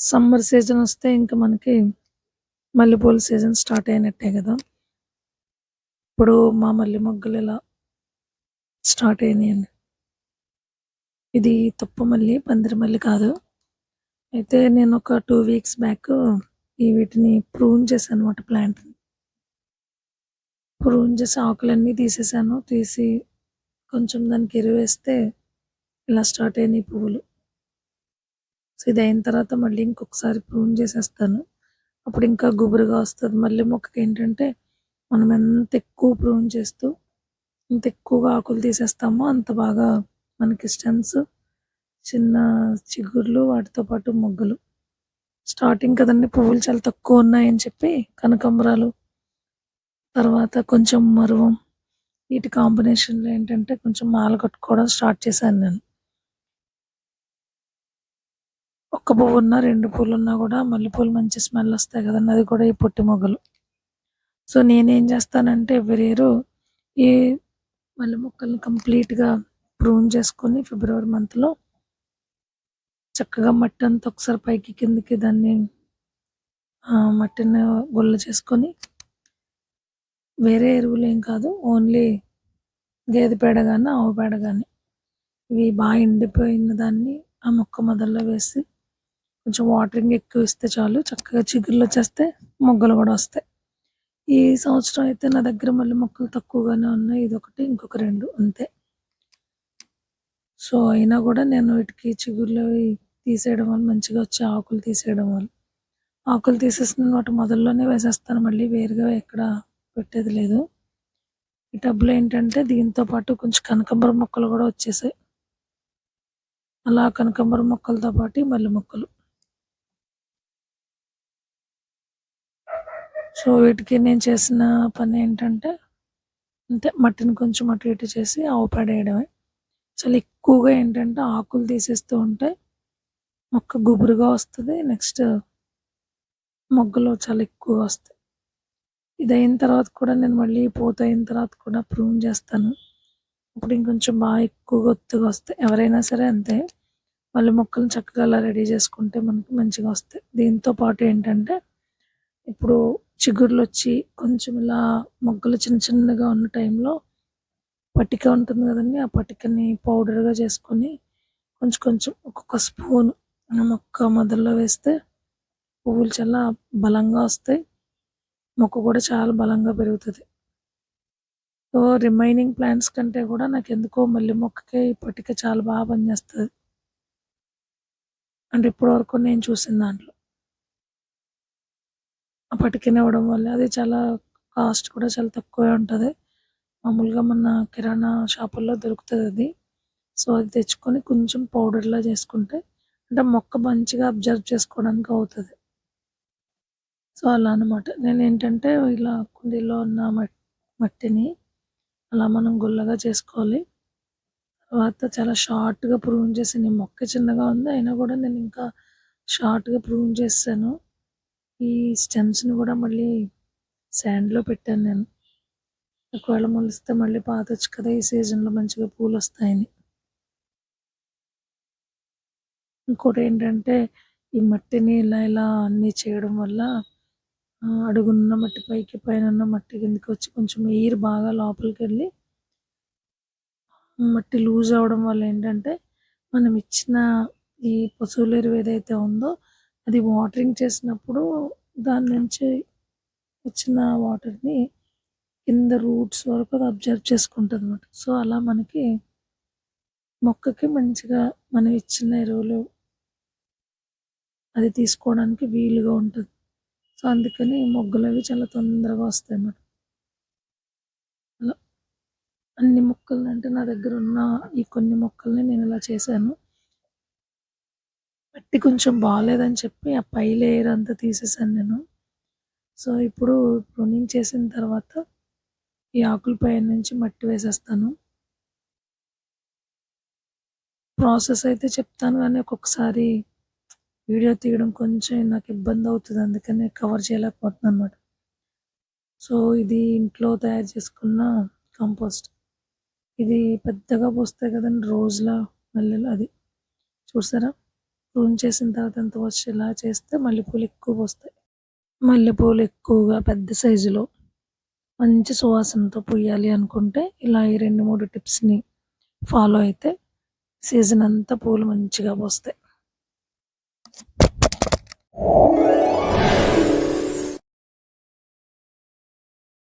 Summer season వస్తే ఇంక మనకి మల్లెపూల సీజన్ స్టార్ట్ అయినట్టే గదా! ఇప్పుడు మా మల్లె మొగ్గలు ఇలా స్టార్ట్ అయినాయండి. ఇది తుప్ప మల్లి, పందిరి మల్లి కాదు. అయితే నేను ఒక 2 వీక్స్ బ్యాక్ వీటిని ప్రూన్ చేశానన్నమాట ప్లాంట్‌ని. ప్రూన్ చేసి ఆకులన్నీ తీసేసాను. తీసి కొంచెం దానికి ఎరువేస్తే ఇలా స్టార్ట్ అయినాయి పువ్వులు. సో, ఇదయిన తర్వాత మళ్ళీ ఇంకొకసారి ప్రూన్ చేసేస్తాను. అప్పుడు ఇంకా గుబురుగా వస్తది. మల్లె మొక్కకేంటంటే మనం ఎంత ఎక్కువ ప్రూన్ చేస్తూ, ఎంత ఎక్కువగా ఆకులు తీసేస్తామో అంత బాగా మనకి స్టెమ్స్, చిన్న చిగుర్లు వాటితో పాటు మొగ్గలు. స్టార్టింగ్ కదండీ! పువ్వులు చాలా తక్కువున్నాయని చెప్పి కనకాంబరాలు, తర్వాత కొంచెం మరువం వీటి కాంబినేషన్‌లో ఏంటంటే కొంచెం మాల కట్టుకోవడం స్టార్ట్ చేశాను నేను. ఒక్క పువ్వున్నా, 2 పూలున్నా గూడా మల్లెపూలు మంచి స్మెల్ ఒస్తాయి గదండీ! అది కూడా ఈ పొట్టి మొగ్గలు. సో, నేనేం చేస్తానంటే ఎవ్రీ ఇయరు ఈ మల్లె మొక్కల్ని కంప్లీట్‌గా ప్రూన్ చేసుకొని ఫిబ్రవరి మంత్‌లో చక్కగా మట్టంతా ఒకసారి పైకి, కిందకి దాన్ని మట్టిని గుల్ల చేసుకొని వేరే ఎరువులేం కాదు. ఓన్లీ గేదె పేడ గాని, ఆవు పేడ గాని ఇవి బాగా ఎండిపోయిన దాన్ని ఆ మొక్క మొదల్లో వేసి కొంచెం వాటరింగ్ ఎక్కువ ఇస్తే చాలు చక్కగా చిగుర్లొచ్చేస్తాయి. మొగ్గలు గూడా ఒస్తాయి. ఈ సంవత్సరం అయితే నా దగ్గర మల్లె మొక్కలు తక్కువగానే ఉన్నాయి. ఇదొకటి, ఇంకొక 2 అంతే. సో, అయినా గూడా నేను వీటికి చిగుర్లవి తీసేయడం వల్ల మంచిగా వచ్చే ఆకులు తీసేయడం వల్ల ఆకులు తీసేసిన వాటి మొదల్లోనే వేసేస్తాను. మళ్ళీ వేరుగా ఎక్కడ పెట్టేది లేదు. ఈ టబ్‌లో ఏంటంటే దీంతో పాటు కొంచెం కనకాంబరం మొక్కలు గూడా వచ్చేసాయి. అలా కనకాంబరం మొక్కలతో పాటు ఈ మల్లె మొక్కలు. సో, వీటికి నేను చేసిన పనేంటంటే అంతే మట్టిని కొంచెం అటు ఇటు చేసి ఆవు పేడ ఎయడమే. చాలా ఎక్కువగా ఏంటంటే ఆకులు తీసేస్తూ ఉంటే మొక్క గుబురుగా వస్తది. నెక్స్ట్ మొగ్గలు చాలా ఎక్కువగా వస్తాయి. ఇదయిన తర్వాత కూడా నేను మళ్ళీ పూతయిన తర్వాత కూడా ప్రూన్ చేస్తాను. అప్పుడు ఇంకొంచెం బాగా ఎక్కువగా ఒత్తుగా వస్తాయి. ఎవరైనా సరే అంతే. మల్లె మొక్కలను చక్కగా అలా రెడీ చేసుకుంటే మనకి మంచిగా వస్తాయి. దీంతో పాటు ఏంటంటే ఇప్పుడు చిగుర్లొచ్చి కొంచెం ఇలా మొగ్గలు చిన్న చిన్నగా ఉన్న టైంలో పటిక ఉంటుంది గదండీ! ఆ పటికని పౌడర్‌గా చేసుకొని కొంచెం కొంచెం ఒక్కొక్క స్పూను ఆ మొక్క మొదల్లో వేస్తే పువ్వులు చాలా బలంగా వస్తాయి. మొక్క కూడా చాలా బలంగా పెరుగుతది. సో, రిమైనింగ్ ప్లాంట్స్ కంటే కూడా నాకెందుకో మల్లె మొక్కకే ఈ పటిక చాలా బాగా పనిచేస్తది. అంటే ఇప్పటి వరకు నేను చూసిన దాంట్లో. ఆ పటికనివ్వడం వల్ల అది చాలా కాస్ట్ కూడా చాలా తక్కువే ఉంటది. మామూలుగా మన కిరాణా షాపుల్లో దొరుకుతదది. సో, అది తెచ్చుకొని కొంచెం పౌడర్‌లా చేసుకుంటే అంటే మొక్క మంచిగా అబ్జర్వ్ చేసుకోవడానికి అవుతది. సో, అలా అనమాట. నేనేంటంటే ఇలా కుండీలో ఉన్న మట్టిని అలా మనం గుల్లగా చేసుకోవాలి. తర్వాత చాలా షార్ట్‌గా ప్రూన్ చేశాను. ఈ మొక్క చిన్నగా ఉంది. అయినా కూడా నేనింకా షార్ట్‌గా ప్రూన్ చేసేసాను. ఈ స్టెమ్స్‌ని కూడా మళ్ళీ సాండ్‌లో పెట్టాను నేను. ఒకవేళ మొలిస్తే మళ్ళీ పాతొచ్చు కదా! ఈ సీజన్‌లో మంచిగా పూలొస్తాయని. ఇంకోటేంటంటే ఈ మట్టిని ఇలా ఇలా అన్నీ చేయడం వల్ల అడుగునున్న మట్టి పైకి, పైనున్న మట్టి కిందకొచ్చి కొంచెం ఎయిర్ బాగా లోపలికెళ్ళి మట్టి లూజ్ అవ్వడం వల్ల ఏంటంటే, మనం ఇచ్చిన ఈ పశువుల ఎరువు ఏదైతే ఉందో, అది వాటరింగ్ చేసినప్పుడు దాని నుంచి వచ్చిన వాటర్‌ని కింద రూట్స్ వరకు అది అబ్జర్వ్ చేసుకుంటదనమాట. సో, అలా మనకి మొక్కకి మంచిగా మనం ఇచ్చిన ఎరువులు అది తీసుకోవడానికి వీలుగా ఉంటది. సో, అందుకని మొగ్గలవి చాలా తొందరగా వస్తాయన్నమాట. అలా అన్ని మొక్కలనంటే నా దగ్గరున్న ఈ కొన్ని మొక్కల్ని నేనిలా చేశాను. మట్టి కొంచెం బాలేదని చెప్పి ఆ పై లేయర్ అంతా తీసేసాను నేను. సో, ఇప్పుడు ప్రూనింగ్ చేసిన తర్వాత ఈ ఆకుల పైనుంచి మట్టి వేసేస్తాను. ప్రాసెస్ అయితే చెప్తాను గానీ ఒక్కొక్కసారి వీడియో తీయడం కొంచెం నాకు ఇబ్బందవుతది. అందుకనే కవర్ చేయలేకపోతున్నానన్నమాట. సో, ఇది ఇంట్లో తయారు చేసుకున్న కంపోస్ట్. ఇది పెద్దగా పూస్తాయి కదండీ! రోజ్‌లా మల్లెలు అది చూసారా? ప్రూన్ చేసిన తర్వాత ఎంత వచ్చేలా చేస్తే మల్లెపూలు ఎక్కువ వస్తాయి. మల్లెపూలు ఎక్కువగా పెద్ద సైజులో మంచి సువాసనతో పూయాలి అనుకుంటే ఇలా ఈ 2, 3 టిప్స్‌ని ఫాలో అయితే సీజన్ అంతా పూలు మంచిగా పూస్తాయి.